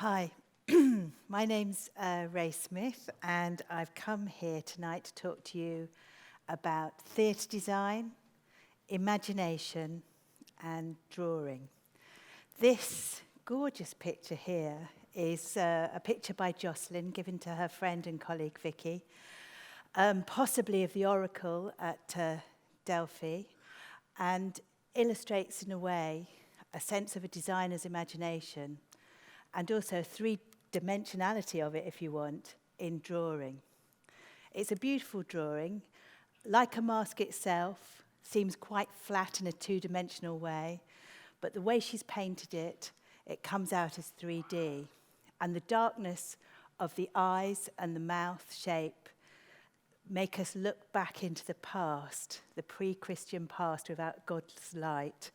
Hi, my name's Rae Smith, and I've come here tonight to talk to you about theatre design, imagination, and drawing. This gorgeous picture here is a picture by Jocelyn given to her friend and colleague Vicky, possibly of the Oracle at Delphi, and illustrates in a way a sense of a designer's imagination and also three-dimensionality of it, if you want, in drawing. It's a beautiful drawing. Like a mask itself, seems quite flat in a two-dimensional way, but the way she's painted it, it comes out as 3D. And the darkness of the eyes and the mouth shape make us look back into the past, the pre-Christian past without God's light,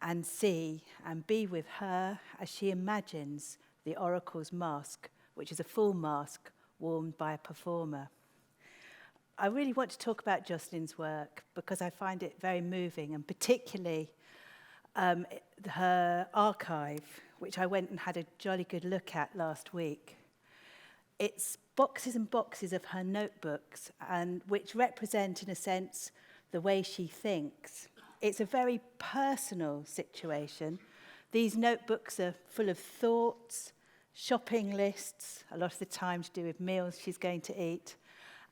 and see and be with her as she imagines the oracle's mask, which is a full mask worn by a performer. I really want to talk about Jocelyn's work because I find it very moving, and particularly her archive, which I went and had a jolly good look at last week. It's boxes and boxes of her notebooks, and which represent, in a sense, the way she thinks. It's a very personal situation. These notebooks are full of thoughts, shopping lists, a lot of the time to do with meals she's going to eat,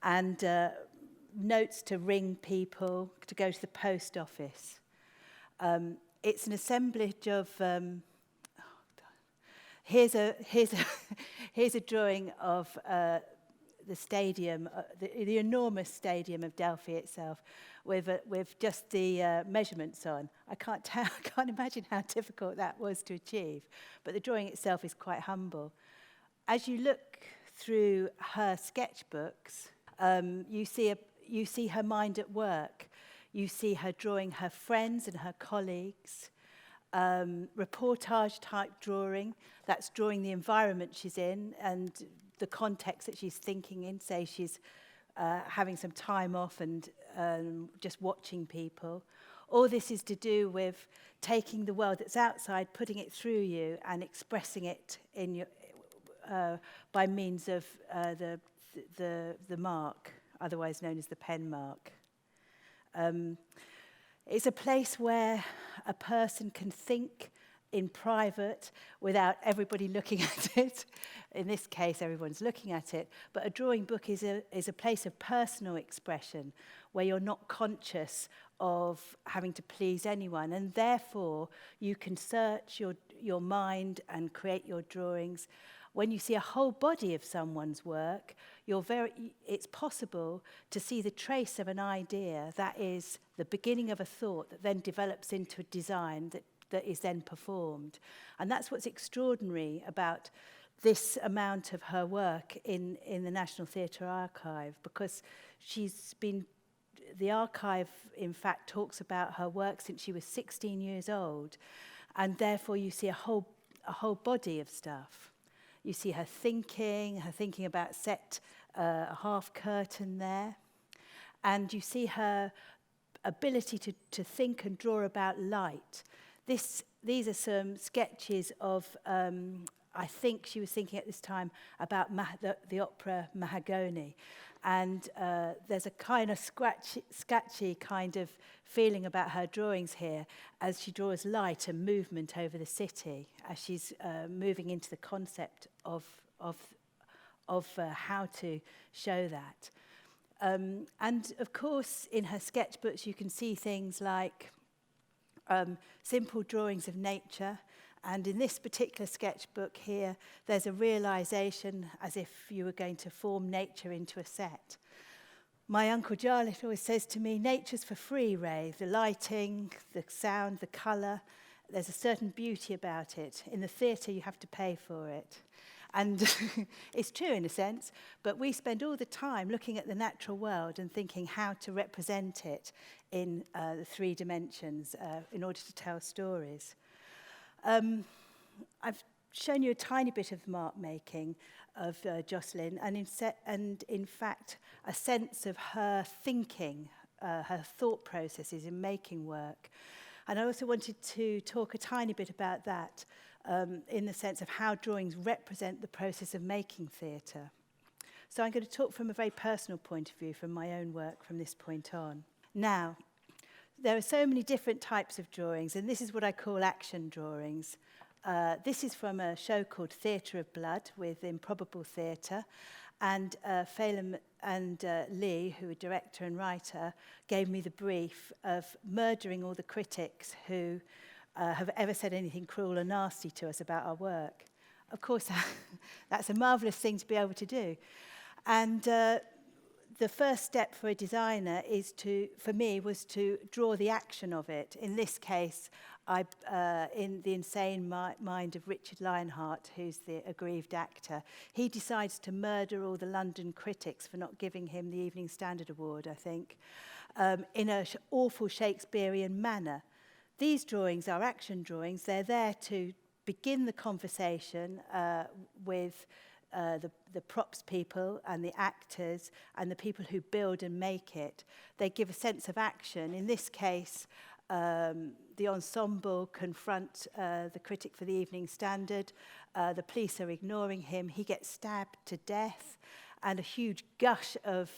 and notes to ring people, to go to the post office. It's an assemblage of... here's a drawing of the stadium, the enormous stadium of Delphi itself, with just the measurements on. I can't imagine how difficult that was to achieve, but the drawing itself is quite humble. As you look through her sketchbooks, you see her mind at work. You see her drawing her friends and her colleagues. Reportage type drawing, that's drawing the environment she's in and the context that she's thinking in. Say she's having some time off and just watching people. All this is to do with taking the world that's outside, putting it through you and expressing it in your, by means of the mark, otherwise known as the pen mark. It's a place where a person can think in private without everybody looking at it. In this case, everyone's looking at it. But a drawing book is a place of personal expression where you're not conscious of having to please anyone. And therefore, you can search your mind and create your drawings. When you see a whole body of someone's work, it's possible to see the trace of an idea that is the beginning of a thought that then develops into a design that is then performed. And that's what's extraordinary about this amount of her work in the National Theatre Archive, because the archive, in fact, talks about her work since she was 16 years old, and therefore you see a whole body of stuff. You see her thinking about a half curtain there, and you see her ability to think and draw about light. These are some sketches of, I think she was thinking at this time about the opera Mahagoni. And there's a kind of sketchy kind of feeling about her drawings here as she draws light and movement over the city, as she's moving into the concept of how to show that. And of course, in her sketchbooks, you can see things like simple drawings of nature. And in this particular sketchbook here, there's a realization as if you were going to form nature into a set. My Uncle Jarlath always says to me, nature's for free, Rae. The lighting, the sound, the colour, there's a certain beauty about it. In the theatre, you have to pay for it. And it's true in a sense, but we spend all the time looking at the natural world and thinking how to represent it in the three dimensions in order to tell stories. I've shown you a tiny bit of mark making of Jocelyn, and in fact, a sense of her thinking, her thought processes in making work. And I also wanted to talk a tiny bit about that, in the sense of how drawings represent the process of making theatre. So I'm going to talk from a very personal point of view from my own work from this point on. Now, there are so many different types of drawings, and this is what I call action drawings. This is from a show called Theatre of Blood with Improbable Theatre, and Phelan and Lee, who are director and writer, gave me the brief of murdering all the critics who have ever said anything cruel or nasty to us about our work. Of course, that's a marvellous thing to be able to do. And the first step for a designer for me, was to draw the action of it. In this case, in the insane mind of Richard Lionheart, who's the aggrieved actor, he decides to murder all the London critics for not giving him the Evening Standard Award, I think, in an awful Shakespearean manner. These drawings are action drawings. They're there to begin the conversation with the props people and the actors and the people who build and make it. They give a sense of action. In this case, the ensemble confront the critic for the Evening Standard. The police are ignoring him. He gets stabbed to death, and a huge gush of,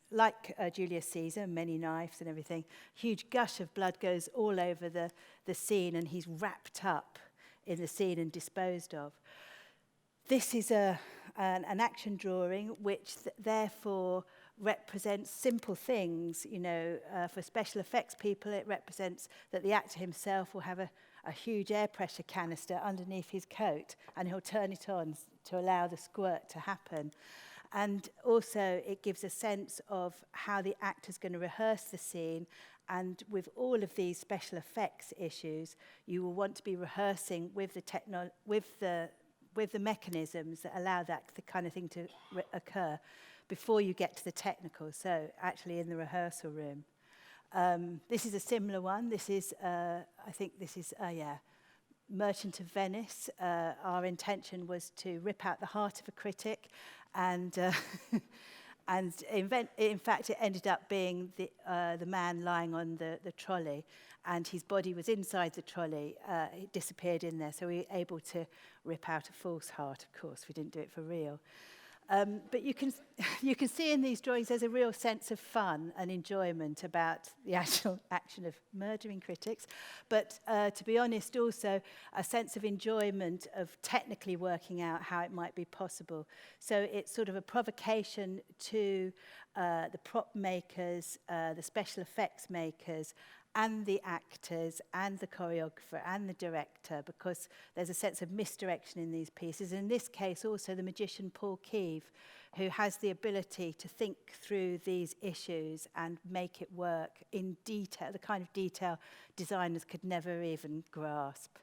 like Julius Caesar, many knives and everything, huge gush of blood goes all over the scene, and he's wrapped up in the scene and disposed of. This is an action drawing which therefore represents simple things. You know, for special effects people, it represents that the actor himself will have a huge air pressure canister underneath his coat, and he'll turn it on to allow the squirt to happen. And also it gives a sense of how the actor's going to rehearse the scene. And with all of these special effects issues, you will want to be rehearsing with the mechanisms that allow the kind of thing to occur before you get to the technical, so actually in the rehearsal room. This is a similar one. This is, I think this is, Merchant of Venice. Our intention was to rip out the heart of a critic, and in fact it ended up being the man lying on the trolley, and his body was inside the trolley. It disappeared in there, so we were able to rip out a false heart, of course. We didn't do it for real. But you can see in these drawings there's a real sense of fun and enjoyment about the actual action of murdering critics. But to be honest, also a sense of enjoyment of technically working out how it might be possible. So it's sort of a provocation to the prop makers, the special effects makers, and the actors and the choreographer and the director, because there's a sense of misdirection in these pieces. In this case, also the magician Paul Keeve, who has the ability to think through these issues and make it work in detail, the kind of detail designers could never even grasp.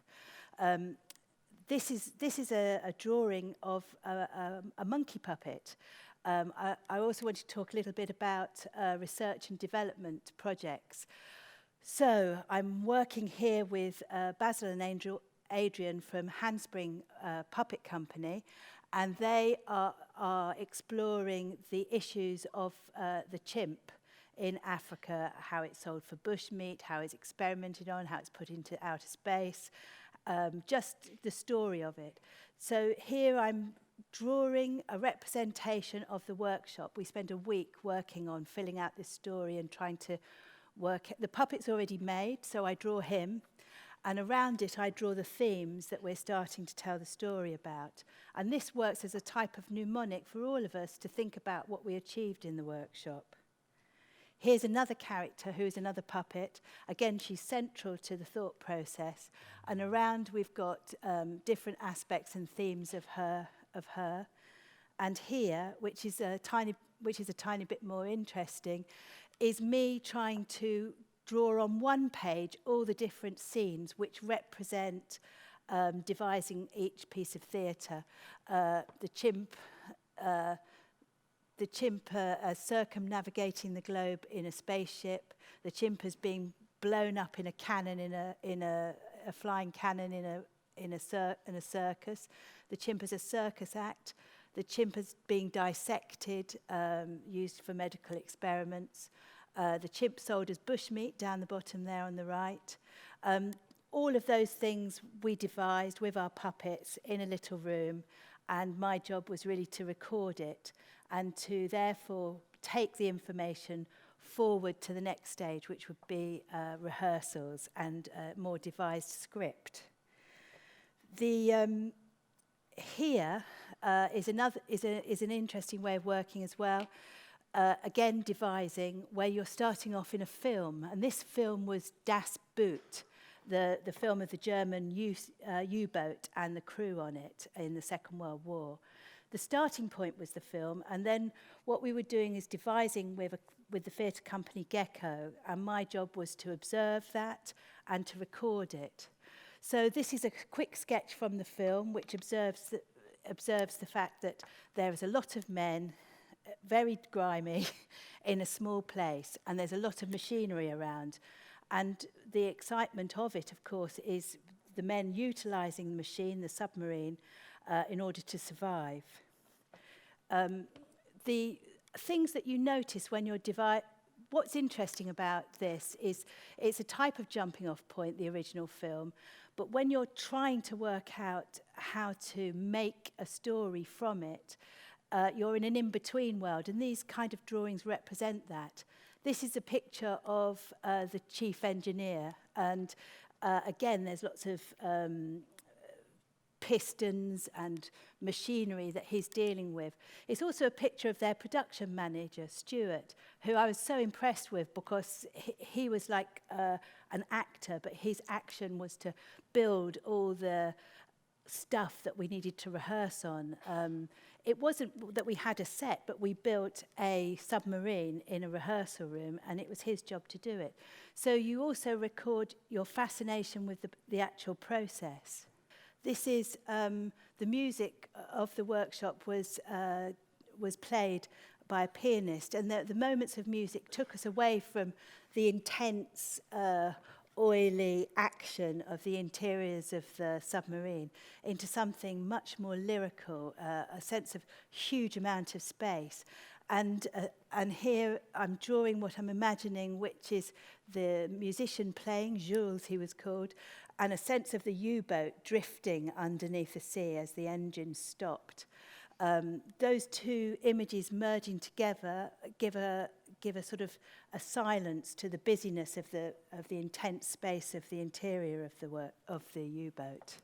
This is a drawing of a monkey puppet. I also want to talk a little bit about research and development projects. So I'm working here with Basil and Adrian from Handspring Puppet Company, and they are exploring the issues of the chimp in Africa, how it's sold for bushmeat, how it's experimented on, how it's put into outer space, just the story of it. So here I'm drawing a representation of the workshop. We spent a week working on filling out this story and trying to the puppet's already made, so I draw him, and around it I draw the themes that we're starting to tell the story about. And this works as a type of mnemonic for all of us to think about what we achieved in the workshop. Here's another character who's another puppet. Again, she's central to the thought process, and around we've got different aspects and themes of her. And here, which is a tiny bit more interesting, is me trying to draw on one page all the different scenes which represent devising each piece of theatre. The chimp circumnavigating the globe in a spaceship. The chimp is being blown up in a cannon, in a flying cannon in a circus. The chimp is a circus act. The chimp is being dissected, used for medical experiments. The chimp sold as bushmeat down the bottom there on the right. all of those things we devised with our puppets in a little room, and my job was really to record it and to therefore take the information forward to the next stage, which would be rehearsals and a more devised script. The here is an interesting way of working as well. Again, devising where you're starting off in a film, and this film was Das Boot, the film of the German U-boat and the crew on it in the Second World War. The starting point was the film, and then what we were doing is devising with the theatre company Gecko, and my job was to observe that and to record it. So this is a quick sketch from the film which observes the fact that there is a lot of men, very grimy, in a small place, and there's a lot of machinery around. And the excitement of it, of course, is the men utilising the machine, the submarine, in order to survive. The things that you notice when you're what's interesting about this is it's a type of jumping off point, the original film, but when you're trying to work out how to make a story from it, you're in an in-between world, and these kind of drawings represent that. This is a picture of the chief engineer, and again, there's lots of pistons and machinery that he's dealing with. It's also a picture of their production manager, Stuart, who I was so impressed with because he was like an actor, but his action was to build all the stuff that we needed to rehearse on. It wasn't that we had a set, but we built a submarine in a rehearsal room, and it was his job to do it. So you also record your fascination with the actual process. This is the music of the workshop was played by a pianist, and the moments of music took us away from the intense oily action of the interiors of the submarine into something much more lyrical, a sense of huge amount of space. And here I'm drawing what I'm imagining, which is the musician playing, Jules he was called, and a sense of the U-boat drifting underneath the sea as the engine stopped. Those two images merging together give a sort of a silence to the busyness of the intense space of the interior of the U-boat.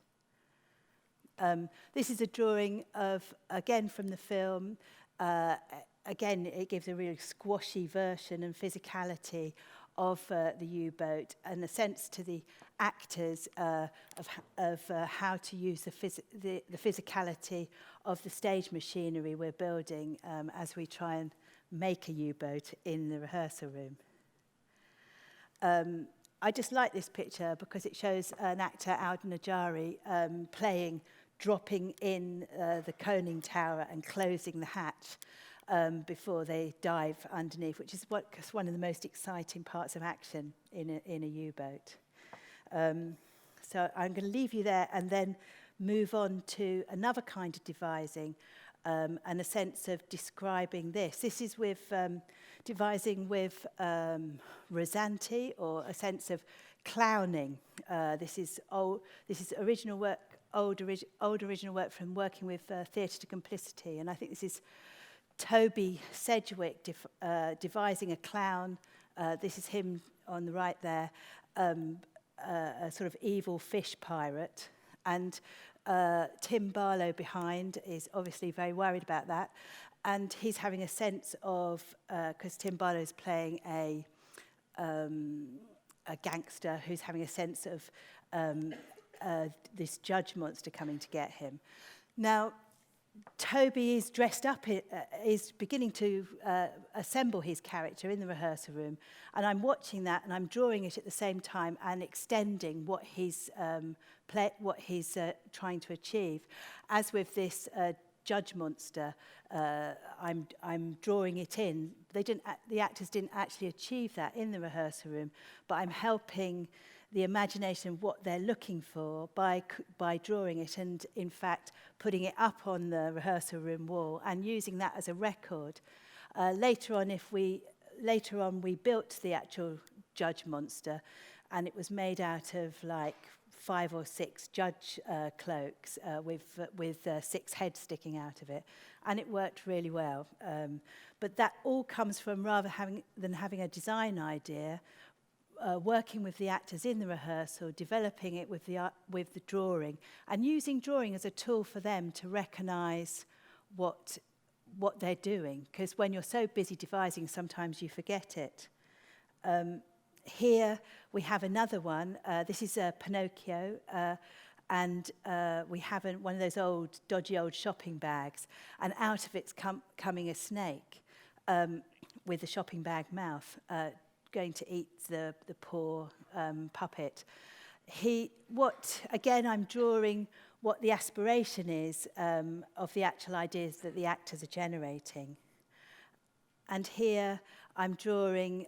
This is a drawing of, again, from the film. Again, it gives a really squashy version and physicality of the U-boat, and a sense to the actors of how to use the physicality of the stage machinery we're building as we try and make a U-boat in the rehearsal room. I just like this picture because it shows an actor, Alden Ajari, dropping in the coning tower and closing the hatch before they dive underneath, which is one of the most exciting parts of action in a U-boat. So I'm going to leave you there and then move on to another kind of devising and a sense of describing this. This is with devising with Rosanti, or a sense of clowning. This is original work, old original work from working with Theatre to Complicity, and I think this is Toby Sedgwick devising a clown. This is him on the right there, a sort of evil fish pirate. And Tim Barlow behind is obviously very worried about that. And he's having a sense of, because Tim Barlow is playing a gangster who's having a sense of this judge monster coming to get him. Now, Toby is dressed up, is beginning to assemble his character in the rehearsal room, and I'm watching that and I'm drawing it at the same time and extending what he's trying to achieve. As with this judge monster, I'm drawing it in. The actors didn't actually achieve that in the rehearsal room, but I'm helping the imagination of what they're looking for by drawing it, and in fact putting it up on the rehearsal room wall and using that as a record. Later on we built the actual judge monster, and it was made out of like 5 or 6 judge cloaks with 6 heads sticking out of it, and it worked really well. But that all comes from rather than having a design idea, working with the actors in the rehearsal, developing it with the drawing, and using drawing as a tool for them to recognise what they're doing. Because when you're so busy devising, sometimes you forget it. Here we have another one. This is Pinocchio, and we have one of those dodgy old shopping bags, and out of it's coming a snake with a shopping bag mouth, going to eat the poor puppet. Again, I'm drawing what the aspiration is of the actual ideas that the actors are generating. And here I'm drawing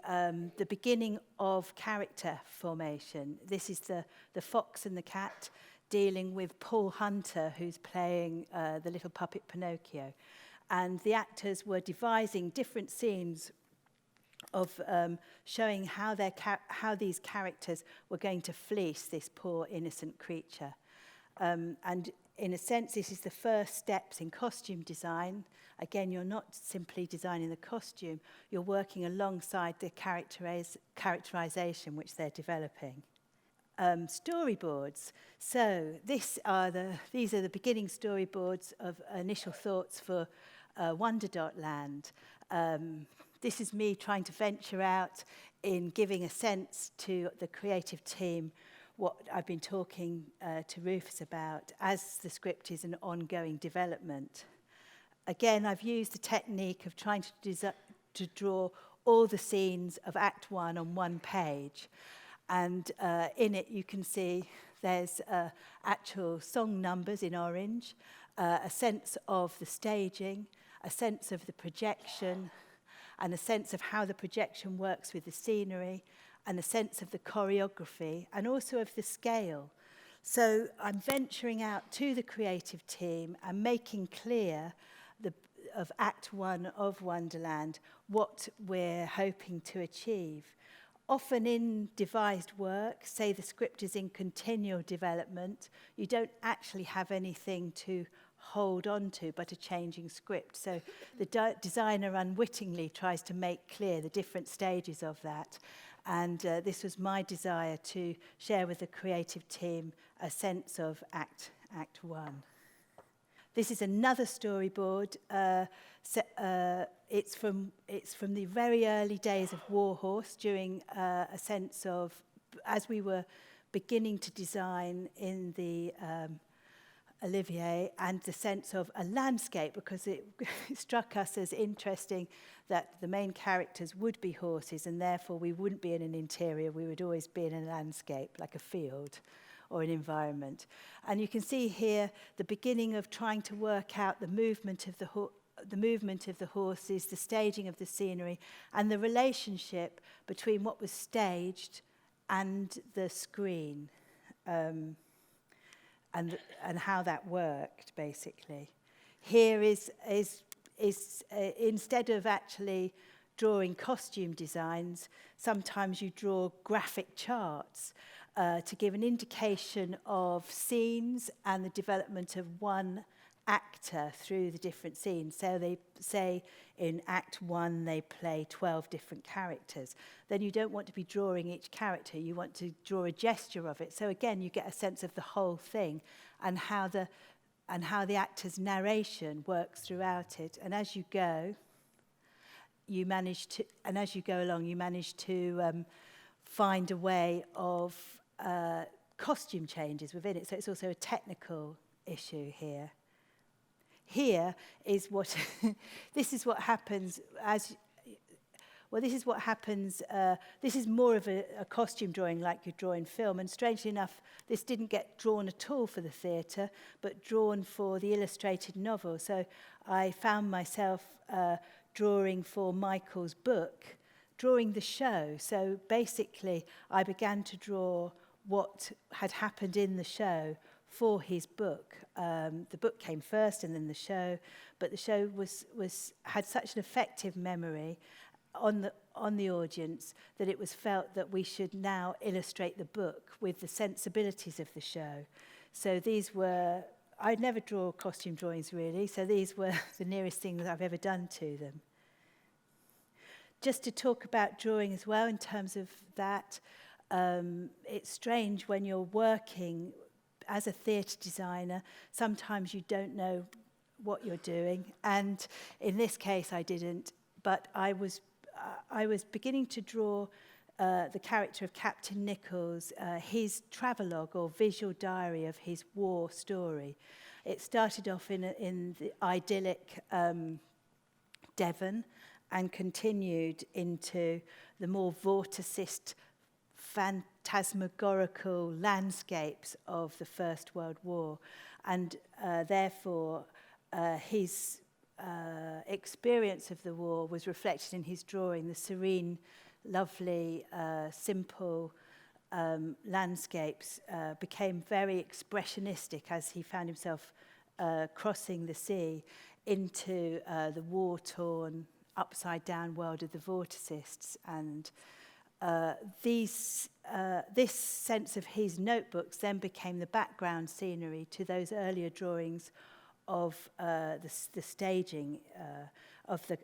the beginning of character formation. This is the fox and the cat dealing with Paul Hunter, who's playing the little puppet Pinocchio. And the actors were devising different scenes of showing how these characters were going to fleece this poor innocent creature. And in a sense, this is the first steps in costume design. Again, you're not simply designing the costume, you're working alongside the characterization which they're developing. Storyboards. So these are the beginning storyboards of initial thoughts for Wonder Dot Land. This is me trying to venture out in giving a sense to the creative team what I've been talking to Rufus about, as the script is an ongoing development. Again, I've used the technique of trying to draw all the scenes of Act 1 on one page. And in it, you can see there's actual song numbers in orange, a sense of the staging, a sense of the projection, and a sense of how the projection works with the scenery, and a sense of the choreography, and also of the scale. So I'm venturing out to the creative team and making clear of Act 1 of Wonderland what we're hoping to achieve. Often in devised work, say the script is in continual development, you don't actually have anything to hold on to but a changing script. So the designer unwittingly tries to make clear the different stages of that. And this was my desire to share with the creative team a sense of Act 1. This is another storyboard. It's from the very early days of Warhorse, during a sense of, as we were beginning to design in the Olivier, and the sense of a landscape, because it struck us as interesting that the main characters would be horses, and therefore we wouldn't be in an interior, we would always be in a landscape, like a field or an environment. And you can see here the beginning of trying to work out the movement of the horses, the staging of the scenery, and the relationship between what was staged and the screen. And how that worked, basically. Here is instead of actually drawing costume designs, sometimes you draw graphic charts to give an indication of scenes and the development of one actor through the different scenes. So they say in Act 1 they play 12 different characters. Then you don't want to be drawing each character, you want to draw a gesture of it. So again, you get a sense of the whole thing and how the actor's narration works throughout it. And as you go, you manage to find a way of costume changes within it. So it's also a technical issue here. Here is what this is what happens this is more of a costume drawing like you draw in film, and strangely enough this didn't get drawn at all for the theatre but drawn for the illustrated novel. So I found myself drawing for Michael's book, drawing the show. So basically I began to draw what had happened in the show for his book. The book came first and then the show, but the show had such an effective memory on the audience that it was felt that we should now illustrate the book with the sensibilities of the show. So these were, I'd never draw costume drawings really, so these were the nearest things I've ever done to them. Just to talk about drawing as well in terms of that, it's strange when you're working as a theatre designer, sometimes you don't know what you're doing, and in this case I didn't, but I was beginning to draw the character of Captain Nichols, his travelogue or visual diary of his war story. It started off in the idyllic Devon and continued into the more vorticist, phantasmagorical landscapes of the First World War. And therefore, his experience of the war was reflected in his drawing. The serene, lovely, simple landscapes became very expressionistic as he found himself crossing the sea into the war-torn, upside-down world of the vorticists. And this sense of his notebooks then became the background scenery to those earlier drawings of the staging of the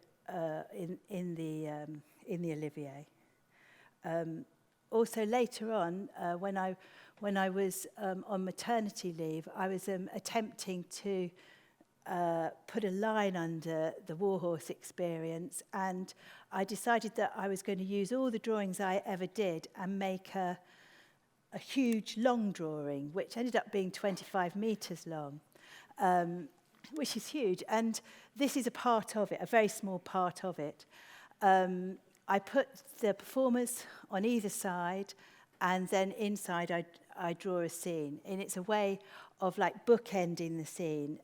in the Olivier. Also later on, when I was on maternity leave, I was attempting to put a line under the Warhorse experience, and I decided that I was going to use all the drawings I ever did and make a huge long drawing, which ended up being 25 meters long, which is huge. And this is a part of it, a very small part of it. I put the performers on either side, and then inside I draw a scene. And it's a way of like bookending the scene.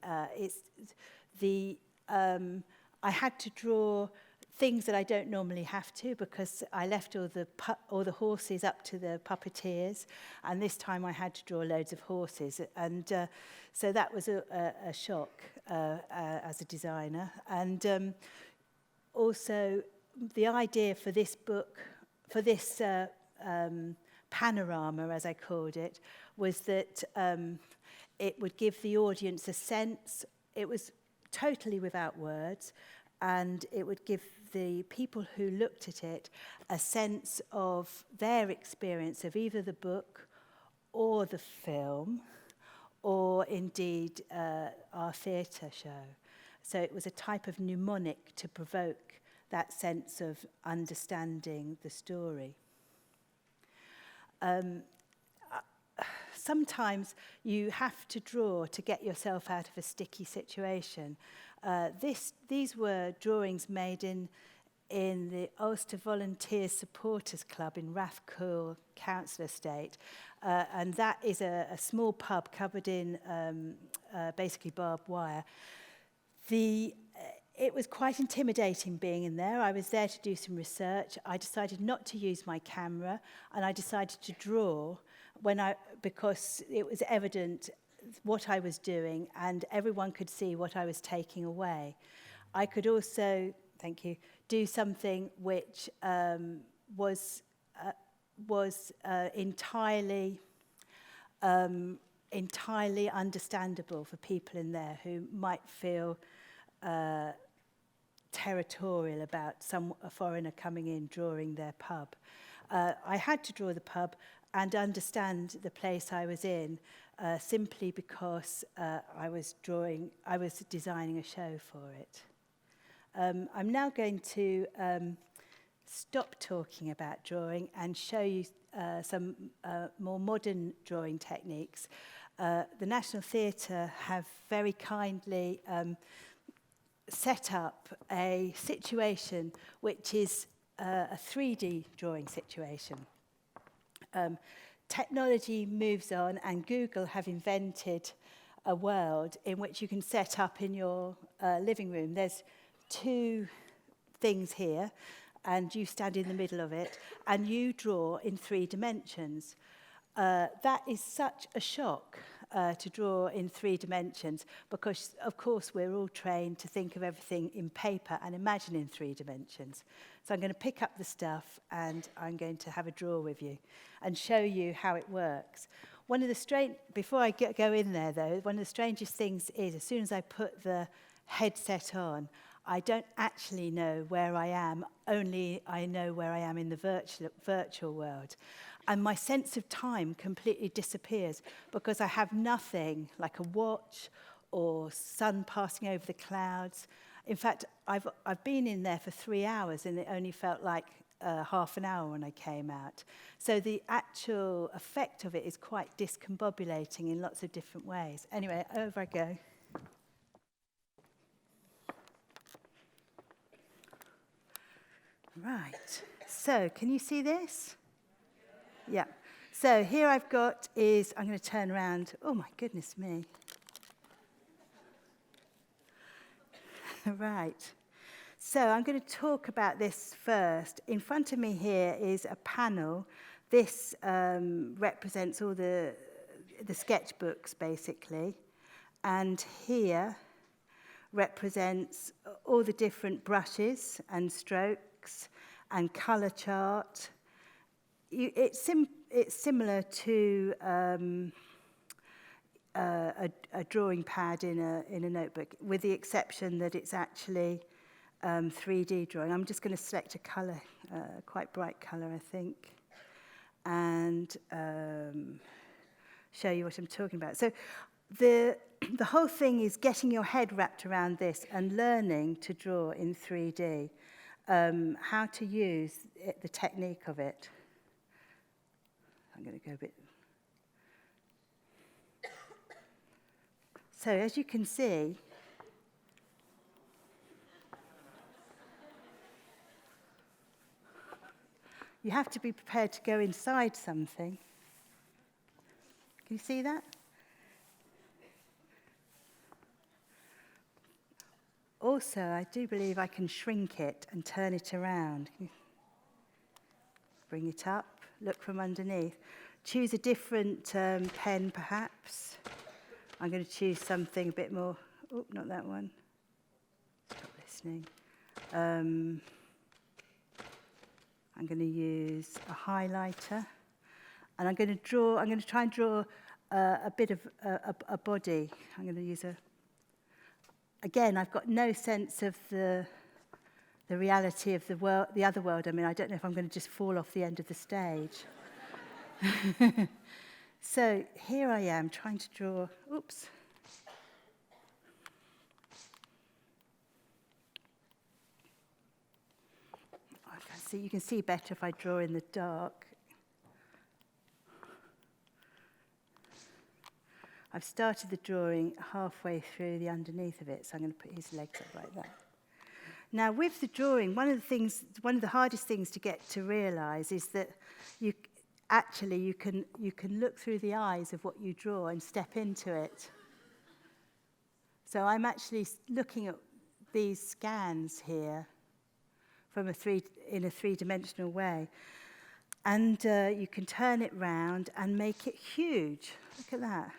I had to draw things that I don't normally have to, because I left all the horses up to the puppeteers, and this time I had to draw loads of horses, and so that was a shock as a designer. And also the idea for this book, for this panorama, as I called it, was that it would give the audience a sense. It was totally without words, and it would give the people who looked at it a sense of their experience of either the book or the film, or indeed our theatre show. So it was a type of mnemonic to provoke that sense of understanding the story. Sometimes you have to draw to get yourself out of a sticky situation. These were drawings made in the Ulster Volunteer Supporters Club in Rathcoole Council Estate, and that is a small pub covered in basically barbed wire. It was quite intimidating being in there. I was there to do some research. I decided not to use my camera, and I decided to draw because it was evident what I was doing, and everyone could see what I was taking away. I could also, thank you, do something which was entirely understandable for people in there who might feel territorial about a foreigner coming in drawing their pub. I had to draw the pub and understand the place I was in simply because I was designing a show for it. I'm now going to stop talking about drawing and show you some more modern drawing techniques. The National Theatre have very kindly set up a situation which is a 3D drawing situation. Technology moves on, and Google have invented a world in which you can set up in your living room. There's two things here, and you stand in the middle of it, and you draw in 3 dimensions. That is such a shock to draw in 3 dimensions because, of course, we're all trained to think of everything in paper and imagine in 3 dimensions. So I'm going to pick up the stuff and I'm going to have a draw with you and show you how it works. Before I go in there, though, one of the strangest things is as soon as I put the headset on, I don't actually know where I am, only I know where I am in the virtual world. And my sense of time completely disappears because I have nothing like a watch or sun passing over the clouds. In fact, I've been in there for 3 hours and it only felt like half an hour when I came out. So the actual effect of it is quite discombobulating in lots of different ways. Anyway, over I go. Right. So, can you see this? Yeah. So here I'm going to turn around. Oh my goodness me. Right. So I'm going to talk about this first. In front of me here is a panel. This represents all the sketchbooks, basically. And here represents all the different brushes and strokes and colour chart. It's similar to a drawing pad in a notebook, with the exception that it's actually 3D drawing. I'm just going to select a colour, quite bright colour, I think, and show you what I'm talking about. So the whole thing is getting your head wrapped around this and learning to draw in 3D, how to use the technique of it. I'm going to go a bit. So as you can see, you have to be prepared to go inside something. Can you see that? Also, I do believe I can shrink it and turn it around. Bring it up, look from underneath. Choose a different pen, perhaps. I'm going to choose something a bit more... Oh, not that one. Stop listening. I'm going to use a highlighter. And I'm going to try and draw a bit of a body. I'm going to use a... Again, I've got no sense of the reality of the world, the other world. I mean, I don't know if I'm going to just fall off the end of the stage. So here I am trying to draw. Oops. You can see better if I draw in the dark. I've started the drawing halfway through the underneath of it, so I'm going to put his legs up like that. Now, with the drawing, one of the hardest things to get to realise is that you can look through the eyes of what you draw and step into it. So I'm actually looking at these scans here in a three-dimensional way, and you can turn it round and make it huge. Look at that.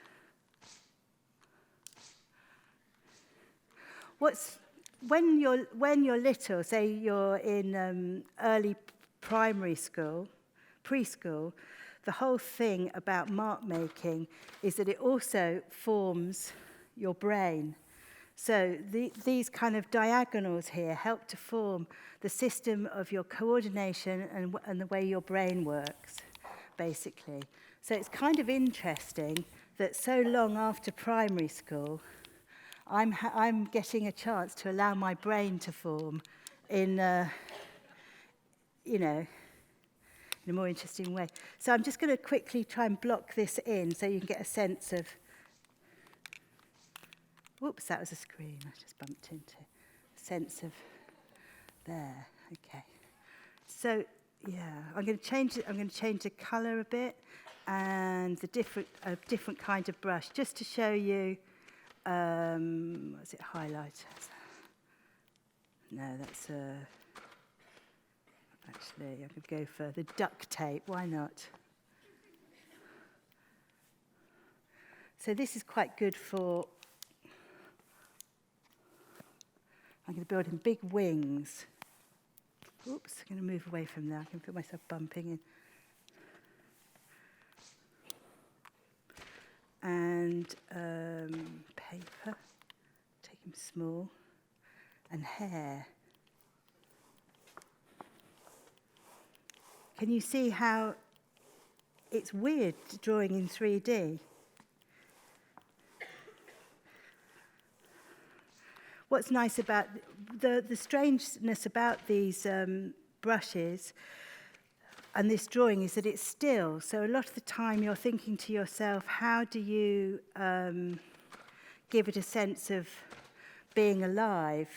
When you're little, say you're in early primary school, preschool, the whole thing about mark making is that it also forms your brain. So these kind of diagonals here help to form the system of your coordination and the way your brain works, basically. So it's kind of interesting that so long after primary school, I'm getting a chance to allow my brain to form in a more interesting way. So I'm just going to quickly try and block this in so you can get a sense of... Whoops, that was a screen I just bumped into. A sense of there. Okay. So, yeah, I'm going to change it. I'm going to change the colour a bit and the different kind of brush just to show you... what's it, highlighters? No, that's actually, I could go for the duct tape. Why not? So this is quite good for, I'm going to build him big wings. Oops, I'm going to move away from there. I can feel myself bumping in. And paper, take him small, and hair. Can you see how it's weird drawing in 3D? What's nice about the strangeness about these brushes and this drawing is that it's still. So a lot of the time you're thinking to yourself, how do you give it a sense of being alive?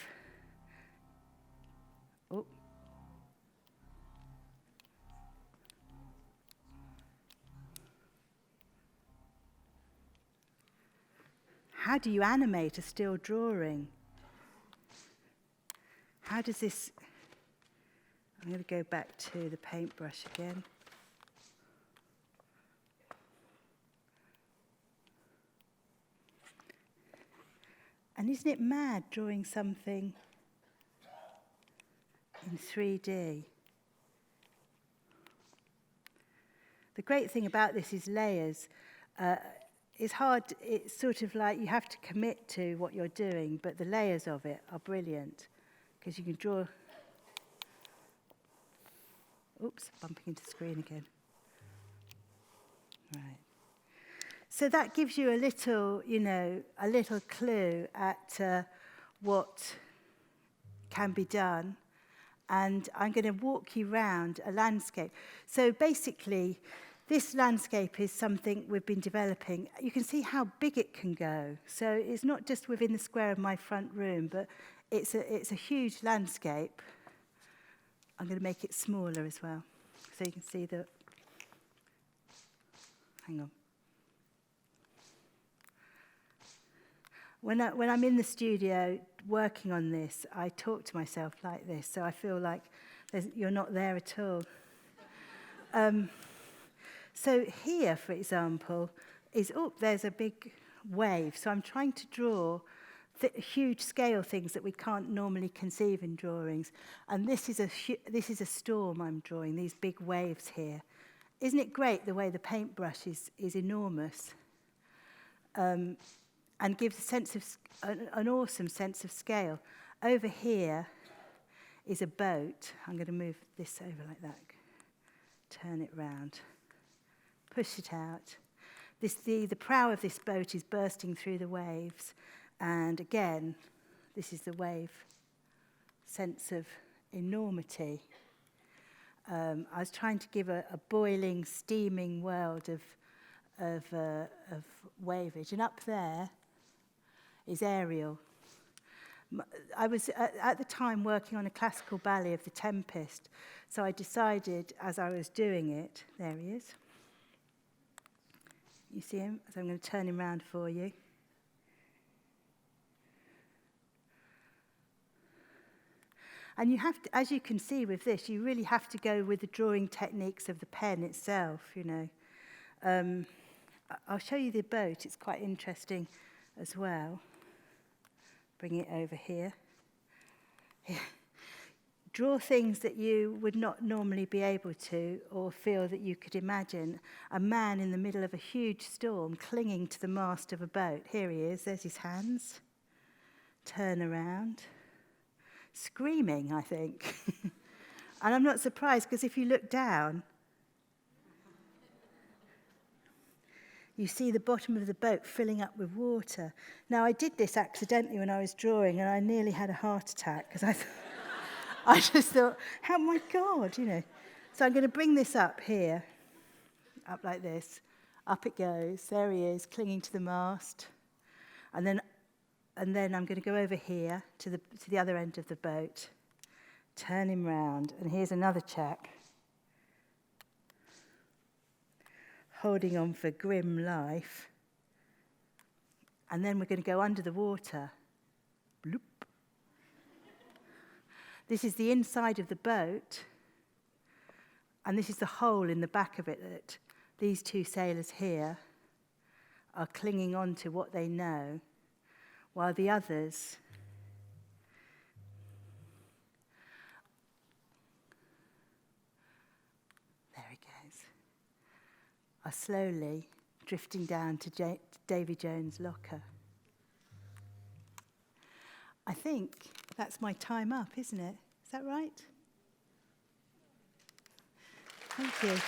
Oh. How do you animate a still drawing? How does this... I'm going to go back to the paintbrush again. And isn't it mad drawing something in 3D? The great thing about this is layers. It's hard, it's sort of like you have to commit to what you're doing, but the layers of it are brilliant because you can draw... Oops, bumping into the screen again. Right. So that gives you a little, a little clue at what can be done. And I'm going to walk you around a landscape. So basically, this landscape is something we've been developing. You can see how big it can go. So it's not just within the square of my front room, but it's a huge landscape. I'm going to make it smaller as well, so you can see the... Hang on. When I'm in the studio working on this, I talk to myself like this, so I feel like you're not there at all. So here, for example, there's a big wave. So I'm trying to draw huge scale things that we can't normally conceive in drawings. And this is a storm I'm drawing, these big waves here. Isn't it great the way the paintbrush is enormous and gives a sense of an awesome sense of scale. Over here is a boat. I'm going to move this over like that. Turn it round. Push it out. The prow of this boat is bursting through the waves. And again, this is the wave sense of enormity. I was trying to give a boiling, steaming world of waveage. And up there is Ariel. I was at the time working on a classical ballet of The Tempest, so I decided as I was doing it, there he is. You see him? So I'm going to turn him round for you. And you have to, as you can see with this, you really have to go with the drawing techniques of the pen itself, I'll show you the boat. It's quite interesting as well. Bring it over here. Draw things that you would not normally be able to or feel that you could imagine. A man in the middle of a huge storm clinging to the mast of a boat. Here he is. There's his hands. Turn around. Screaming, I think. And I'm not surprised, because if you look down, you see the bottom of the boat filling up with water. Now, I did this accidentally when I was drawing, and I nearly had a heart attack, because I just thought, oh my God, So I'm going to bring this up here, up like this. Up it goes. There he is, clinging to the mast. And then I'm going to go over here to the other end of the boat, turn him round, and here's another chap holding on for grim life. And then we're going to go under the water. Bloop. This is the inside of the boat, and this is the hole in the back of it that these two sailors here are clinging on to what they know, while the others are slowly drifting down to Davy Jones' locker. I think that's my time up, isn't it? Is that right? Thank you.